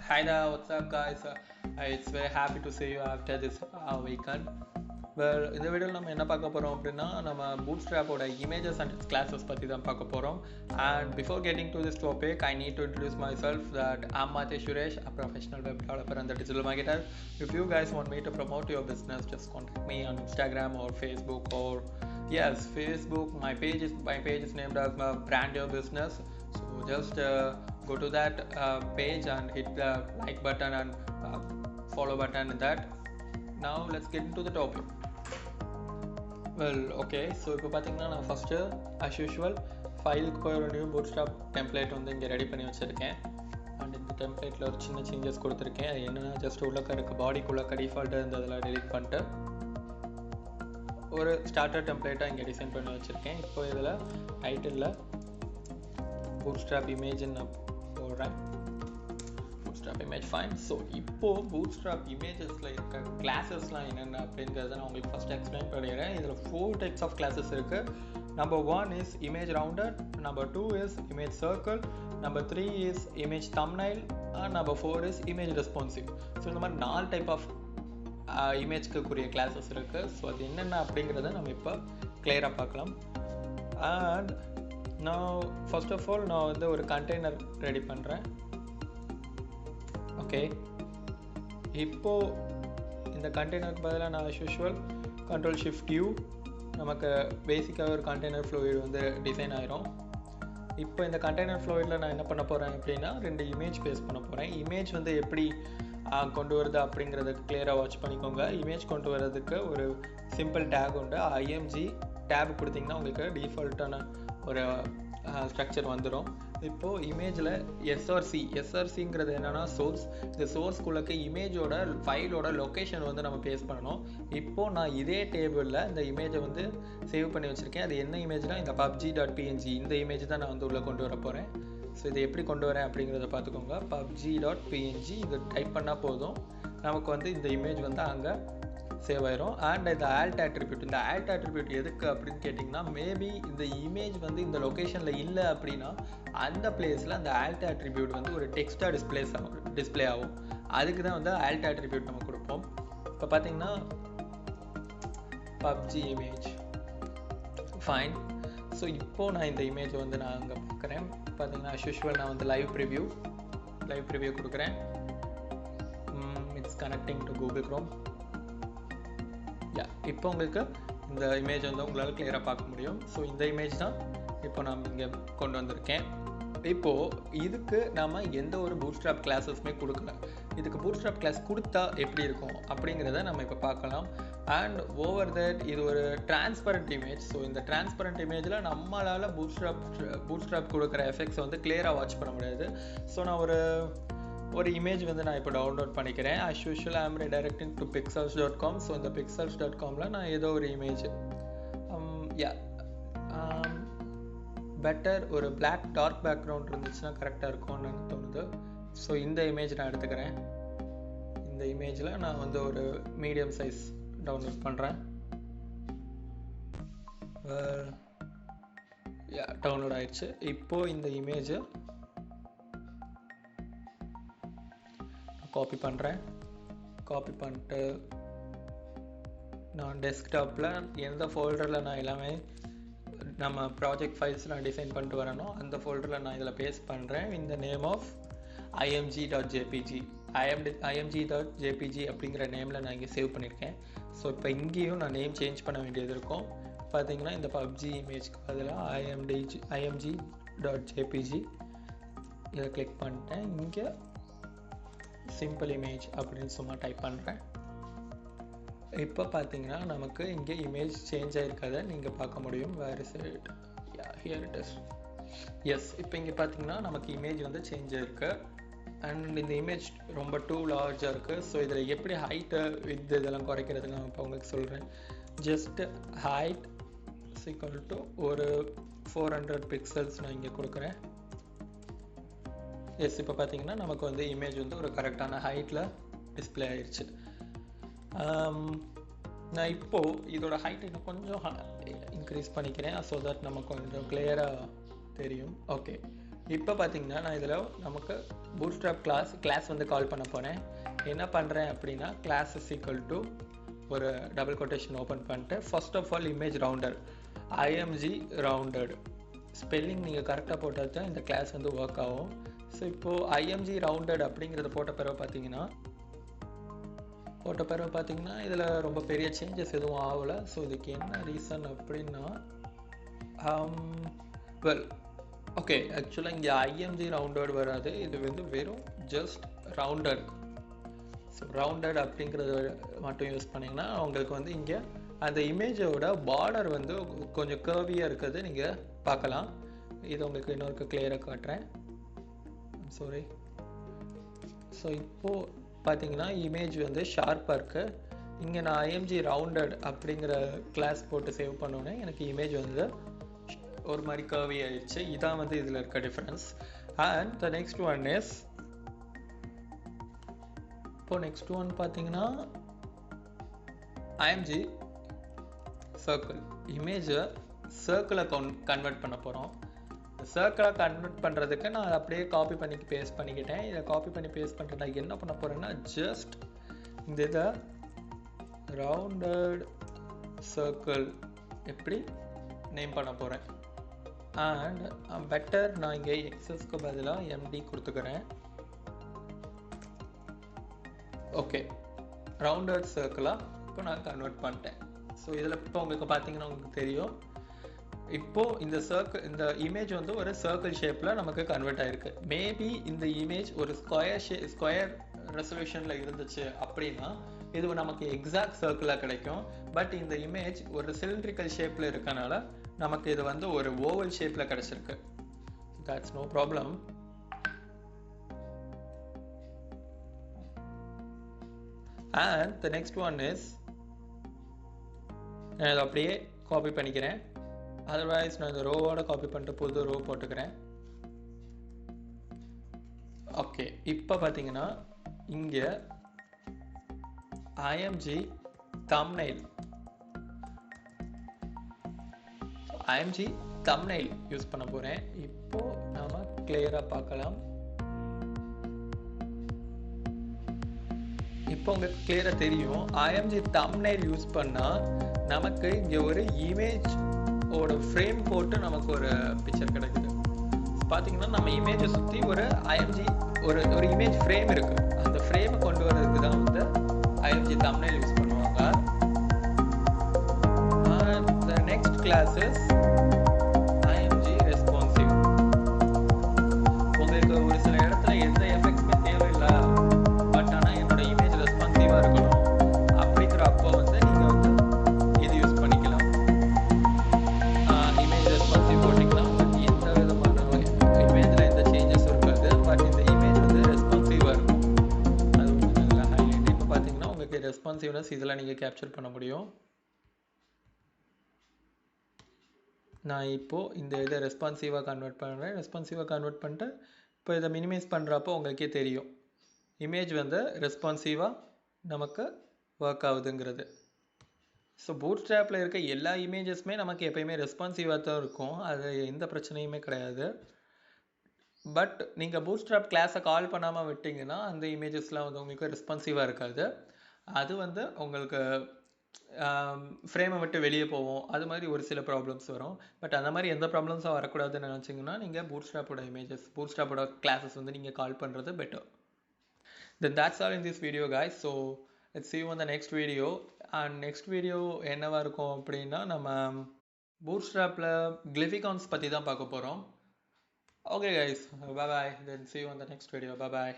Hi there, what's up guys? It's very happy to see you after this weekend. Well, இந்த வீடியோவில் நம்ம என்ன பார்க்க போகிறோம் அப்படின்னா நம்ம பூட்ஸ்ட்ராப்போட இமேஜஸ் அண்ட் இட்ஸ் கிளாஸஸ் பற்றி தான் பார்க்க போகிறோம். And before getting to this topic, I need to introduce myself that I'm Mathesh Suresh, a professional web developer and a digital marketer. If you guys want me to promote your business, just contact me on Instagram or Facebook or yes, Facebook. My page is named as Brand Your Business. So just go to that page and hit the like button and follow button in that. Now let's get into the topic. Well, okay, so இப்போ பார்த்தீங்கன்னா நான் first as usual ஃபைலுக்கு போய் ஒரு new bootstrap template வந்து இங்கே ready பண்ணி வச்சுருக்கேன். And இந்த டெம்ப்ளேட்டில் ஒரு சின்ன சேஞ்சஸ் கொடுத்துருக்கேன். அது என்னென்னா ஜஸ்ட் உள்ளக்க இருக்க பாடிக்குள்ளக்க டிஃபால்ட்டாக இருந்ததெல்லாம் டெலிட் பண்ணிட்டு ஒரு ஸ்டார்டர் டெம்ப்ளேட்டாக இங்கே டிசைன் பண்ணி வச்சுருக்கேன். இப்போ இதில் டைட்டிலில் bootstrap image நான் போடுறேன். bootstrap image fine. ஸோ இப்போது bootstrap imagesல இருக்க கிளாஸஸ்லாம் என்னென்ன அப்படிங்கிறத நான் உங்களுக்கு ஃபஸ்ட் எக்ஸ்பிளைன் பண்ணிடுறேன். இதில் 4 types of classes இருக்குது. Number 1 is image rounded, number 2 is image circle, number 3 is image thumbnail, and number 4 is image responsive. So இந்த மாதிரி 4 type of இமேஜ்க்கு கூடிய கிளாஸஸ் இருக்குது. ஸோ அது என்னென்ன அப்படிங்கிறத நம்ம இப்போ கிளியராக பார்க்கலாம். அண்ட் நான் ஃபர்ஸ்ட் ஆஃப் ஆல் நான் வந்து ஒரு கண்டெய்னர் ரெடி பண்ணுறேன். ஓகே, இப்போது இந்த கண்டெய்னருக்கு பதிலாக நான் யூஷுவல் Ctrl+Shift+U நமக்கு பேசிக்காக ஒரு கண்டெய்னர் ஃப்ளூயிட் வந்து டிசைன் ஆயிரும். இப்போ இந்த கண்டெய்னர் ஃப்ளூயிடில் நான் என்ன பண்ண போகிறேன் அப்படின்னா 2 இமேஜ் பேஸ் பண்ண போகிறேன். இமேஜ் வந்து எப்படி கொண்டு வருது அப்படிங்கிறதுக்கு கிளியராக வாட்ச் பண்ணிக்கோங்க. இமேஜ் கொண்டு வர்றதுக்கு ஒரு சிம்பிள் டேக் உண்டு. img டேப் கொடுத்திங்கன்னா உங்களுக்கு டிஃபால்ட்டான ஒரு ஸ்ட்ரக்சர் வந்துடும். இப்போது இமேஜில் எஸ்ஆர்சிங்கிறது என்னென்னா சோர்ஸ். இந்த சோர்ஸ்குள்ளக்கு இமேஜோட ஃபைலோட லொக்கேஷன் வந்து நம்ம பேஸ் பண்ணணும். இப்போது நான் இதே டேபிளில் இந்த இமேஜை வந்து சேவ் பண்ணி வச்சுருக்கேன். அது என்ன இமேஜ்னால் இந்த pubg.png இந்த இமேஜ் தான் நான் வந்து உள்ளே கொண்டு வர போகிறேன். ஸோ இதை எப்படி கொண்டு வரேன் அப்படிங்கிறத பார்த்துக்கோங்க. pubg.png இது டைப் பண்ணால் போதும், நமக்கு வந்து இந்த இமேஜ் வந்து அங்கே சேவ் ஆயிரும். அண்ட் இந்த ஆல்ட் ஆட்ரிபியூட் எதுக்கு அப்படின்னு கேட்டிங்கன்னா, மேபி இந்த இமேஜ் வந்து இந்த லொக்கேஷனில் இல்லை அப்படின்னா அந்த பிளேஸில் அந்த ஆல்ட் ஆட்ரிபியூட் வந்து ஒரு டெக்ஸ்ட்டாக டிஸ்பிளே ஆகும். அதுக்கு தான் வந்து ஆல்ட் ஆட்ரிபியூட் நம்ம கொடுப்போம். இப்போ பார்த்தீங்கன்னா pubg இமேஜ் ஃபைன். ஸோ இப்போது நான் இந்த இமேஜை வந்து நான் அங்கே பார்க்குறேன். பார்த்தீங்கன்னா யூஷுவல் நான் வந்து லைவ் ப்ரிவ்யூ கொடுக்குறேன். It's connecting to Google Chrome. இப்போ உங்களுக்கு இந்த இமேஜ் வந்து உங்களால் கிளியராக பார்க்க முடியும். ஸோ இந்த இமேஜ் தான் இப்போ நான் இங்கே கொண்டு வந்திருக்கேன். இப்போது இதுக்கு நம்ம எந்த ஒரு bootstrap கிளாஸஸுமே கொடுக்கல. இதுக்கு bootstrap கிளாஸ் கொடுத்தா எப்படி இருக்கும் அப்படிங்கிறத நம்ம இப்போ பார்க்கலாம். அண்ட் ஓவர் தட் இது ஒரு டிரான்ஸ்பரண்ட் இமேஜ். ஸோ இந்த டிரான்ஸ்பரண்ட் இமேஜில் நம்மளால் bootstrap கொடுக்குற எஃபெக்ட்ஸை வந்து கிளியராக வாட்ச் பண்ண முடியாது. ஸோ நான் ஒரு இமேஜ் வந்து நான் இப்போ டவுன்லோட் பண்ணிக்கிறேன். as usual I am redirecting to pixels.com. So இந்த pixels.comல நான் ஏதோ ஒரு இமேஜ் பெட்டர் ஒரு பிளாக் டார்க் பேக்ரவுண்ட் இருந்துச்சுன்னா கரெக்டாக இருக்கும்னு எனக்கு தோணுது. ஸோ இந்த இமேஜ் நான் எடுத்துக்கிறேன். இந்த இமேஜில் நான் வந்து ஒரு மீடியம் சைஸ் டவுன்லோட் பண்ணுறேன். டவுன்லோட் ஆயிடுச்சு. இப்போது இந்த இமேஜை காப்பி பண்ணிட்டு நான் டெஸ்க்டாப்பில் எந்த ஃபோல்டரில் நான் எல்லாமே நம்ம ப்ராஜெக்ட் ஃபைல்ஸ்லாம் டிசைன் பண்ணிட்டு வரணும் அந்த ஃபோல்டரில் நான் இதில் பேஸ்ட் பண்ணுறேன். இந்த நேம் ஆஃப் img.jpg அப்படிங்கிற நேமில் நான் இங்கே சேவ் பண்ணியிருக்கேன். ஸோ இப்போ இங்கேயும் நான் நேம் சேஞ்ச் பண்ண வேண்டியது இருக்கும். பார்த்தீங்கன்னா இந்த pubg இமேஜ்க்கு பதிலாக img.jpg இதை கிளிக் பண்ணிட்டேன். இங்கே சிம்பிள் இமேஜ் அப்படின்னு சும்மா டைப் பண்ணுறேன். இப்போ பார்த்தீங்கன்னா நமக்கு இங்கே இமேஜ் சேஞ்ச் ஆகிருக்காத நீங்கள் பார்க்க முடியும். Where is it? Here it is. Yes, இப்போ இங்கே பார்த்தீங்கன்னா நமக்கு இமேஜ் வந்து சேஞ்ச் ஆகிருக்கு. அண்ட் இந்த இமேஜ் ரொம்ப டூ லார்ஜாக இருக்குது. ஸோ இதில் எப்படி ஹைட்டு வித் இதெல்லாம் குறைக்கிறதுக்கு நான் இப்போ உங்களுக்கு சொல்கிறேன். ஜஸ்ட் ஹைட் ஈக்குவல் டு ஒரு 400 பிக்சல்ஸ் நான் இங்கே கொடுக்குறேன். எஸ், இப்போ பார்த்தீங்கன்னா நமக்கு வந்து இமேஜ் வந்து ஒரு கரெக்டான ஹைட்டில் டிஸ்பிளே ஆயிடுச்சு. நான் இப்போது இதோட ஹைட் இன்னும் கொஞ்சம் இன்க்ரீஸ் பண்ணிக்கிறேன். ஸோ தட் நமக்கு கொஞ்சம் கிளியராக தெரியும். ஓகே, இப்போ பார்த்தீங்கன்னா நான் இதில் நமக்கு bootstrap கிளாஸ் வந்து கால் பண்ண போகிறேன். என்ன பண்ணுறேன் அப்படின்னா கிளாஸ் இஸ் ஈக்குவல் டு ஒரு டபுள் கொட்டேஷன் ஓப்பன் பண்ணிட்டு first of all image rounded img rounded spelling நீங்கள் கரெக்டாக போட்டால் தான் இந்த கிளாஸ் வந்து ஒர்க் ஆகும். ஸோ இப்போது img rounded அப்படிங்கிறத போட்ட பிறகு பார்த்தீங்கன்னா இதில் ரொம்ப பெரிய சேஞ்சஸ் எதுவும் ஆகலை. ஸோ இதுக்கு என்ன ரீசன் அப்படின்னா வெல் ஓகே, ஆக்சுவலாக இங்கே img rounded வராது, இது வந்து வெறும் ஜஸ்ட் rounded. ஸோ rounded அப்படிங்கிறத மட்டும் யூஸ் பண்ணிங்கன்னா உங்களுக்கு வந்து இங்கே அந்த இமேஜோட பார்டர் வந்து கொஞ்சம் கர்வியாக இருக்கிறது நீங்கள் பார்க்கலாம். இது உங்களுக்கு இன்னொரு கிளியராக காட்டுறேன். சாரி. ஸோ இப்போது பார்த்தீங்கன்னா இமேஜ் வந்து ஷார்ப்பாக இருக்குது. இங்கே நான் img rounded அப்படிங்கிற கிளாஸ் போட்டு சேவ் பண்ணோன்னே எனக்கு இமேஜ் வந்து ஒரு மாதிரி கர்வி ஆயிடுச்சு. இதான் வந்து இதில் இருக்க difference. And the next one is இப்போ நெக்ஸ்ட் ஒன் பார்த்தீங்கன்னா img சர்க்கிள் இமேஜை சர்க்கிளை கன்வெர்ட் பண்ண போகிறோம். சர்க்கிளை கன்வெர்ட் பண்ணுறதுக்கு நான் அப்படியே காப்பி பண்ணி பேஸ்ட் பண்ணிக்கிட்டேன். இதை காப்பி பண்ணி பேஸ்ட் பண்ணிட்டு நான் என்ன பண்ண போகிறேன்னா ஜஸ்ட் இந்த இதை ரவுண்டட் சர்க்கிள் எப்படி நேம் பண்ண போகிறேன். அண்ட் பெட்டர் நான் இங்கே எக்ஸஸ்க்கு பதிலாக எம்டி கொடுத்துக்கிறேன். ஓகே, ரவுண்டட் சர்க்கிளாக இப்போ நான் கன்வெர்ட் பண்ணிட்டேன். ஸோ இதில் இப்போ உங்களுக்கு பார்த்தீங்கன்னா உங்களுக்கு தெரியும், இப்போது இந்த இமேஜ் வந்து ஒரு சர்க்கிள் ஷேப்பில் நமக்கு கன்வெர்ட் ஆகிருக்கு. மேபி இந்த இமேஜ் ஒரு ஸ்கொயர் ரெசல்யூஷனில் இருந்துச்சு அப்படின்னா இது நமக்கு எக்ஸாக்ட் சர்க்கிளாக கிடைக்கும். பட் இந்த இமேஜ் ஒரு சிலிண்ட்ரிக்கல் ஷேப்பில் இருக்கனால நமக்கு இது வந்து ஒரு ஓவல் ஷேப்பில் கிடைச்சிருக்கு. That's no problem. And the next one is நான் இதை அப்படியே காப்பி பண்ணிக்கிறேன். அதர்வைஸ் நான் இந்த ரோவோட காப்பி பண்ணிட்டு புது ரோ போட்டுக்கிறேன். ஓகே, இப்போ பார்த்தீங்கன்னா இங்கே img thumbnail யூஸ் பண்ண போகிறேன். இப்போ நாம கிளியராக பார்க்கலாம். இப்போ உங்களுக்கு கிளியராக தெரியும், img thumbnail யூஸ் பண்ணால் நமக்கு இங்கே ஒரு இமேஜ் ஓட ஃப்ரேம் போட்டு நமக்கு ஒரு பிக்சர் கிடைக்குது. பார்த்தீங்கன்னா நம்ம இமேஜை சுற்றி ஒரு img ஒரு இமேஜ் ஃப்ரேம் இருக்கு. அந்த ஃப்ரேமை கொண்டு வர்றதுக்கு தான் வந்து img thumbnail யூஸ் பண்ணுவாங்க. The next class is img responsive. உங்களுக்கு ஒரு சில இடத்துல எந்த எஃபெக்ட்ஸுமே தேவையில்லை, பட் ஆனால் என்னோட இமேஜ் ரெஸ்பான்சிவாக இருக்கணும் அப்படிங்கிற அப்போ வந்து நீங்கள் வந்து இது யூஸ் பண்ணிக்கலாம். இமேஜ் ரெஸ்பான்சிவ் போட்டிங்கன்னா உங்களுக்கு எந்த விதமான இமேஜில் எந்த சேஞ்சஸ் இருக்காது, பட் இந்த இமேஜ் வந்து ரெஸ்பான்சிவாக இருக்கும். அது வந்து நல்லா ஹைலைட். இப்போ பார்த்தீங்கன்னா உங்களுக்கு ரெஸ்பான்சிவ்னஸ் இதில் நீங்கள் கேப்சர் பண்ண முடியும். நான் இப்போது இந்த இதை ரெஸ்பான்சிவாக கன்வெர்ட் பண்ணிட்டு இப்போ இதை மினிமைஸ் பண்ணுறப்போ உங்களுக்கே தெரியும் இமேஜ் வந்து ரெஸ்பான்சிவாக நமக்கு ஒர்க் ஆகுதுங்கிறது. ஸோ பூட்ஸ்ட்ராப்பில் இருக்க எல்லா இமேஜஸுமே நமக்கு எப்பயுமே ரெஸ்பான்சிவாக தான் இருக்கும், அது எந்த பிரச்சனையுமே கிடையாது. பட் நீங்கள் பூட்ஸ்ட்ராப் கிளாஸை கால் பண்ணாமல் விட்டிங்கன்னா அந்த இமேஜஸ்லாம் வந்து உங்களுக்கு ரெஸ்பான்சிவாக இருக்காது. அது வந்து உங்களுக்கு ஃப்ரேமை விட்டு வெளியே போவோம், அது மாதிரி ஒரு சில ப்ராப்ளம்ஸ் வரும். பட் அந்த மாதிரி எந்த ப்ராப்ளம்ஸும் வரக்கூடாதுன்னு நினச்சிங்கன்னா நீங்கள் பூட்ஸ்ட்ராப்போட கிளாஸஸ் வந்து நீங்கள் கால் பண்ணுறது better. Then that's all in this video guys. So let's see you on the next video. And next video என்னவா இருக்கும் அப்படின்னா நம்ம பூட்ஸ்ட்ராப்பில் glyphicons பற்றி தான் பார்க்க போகிறோம். Okay guys, bye bye. Then see you on the next video. Bye bye.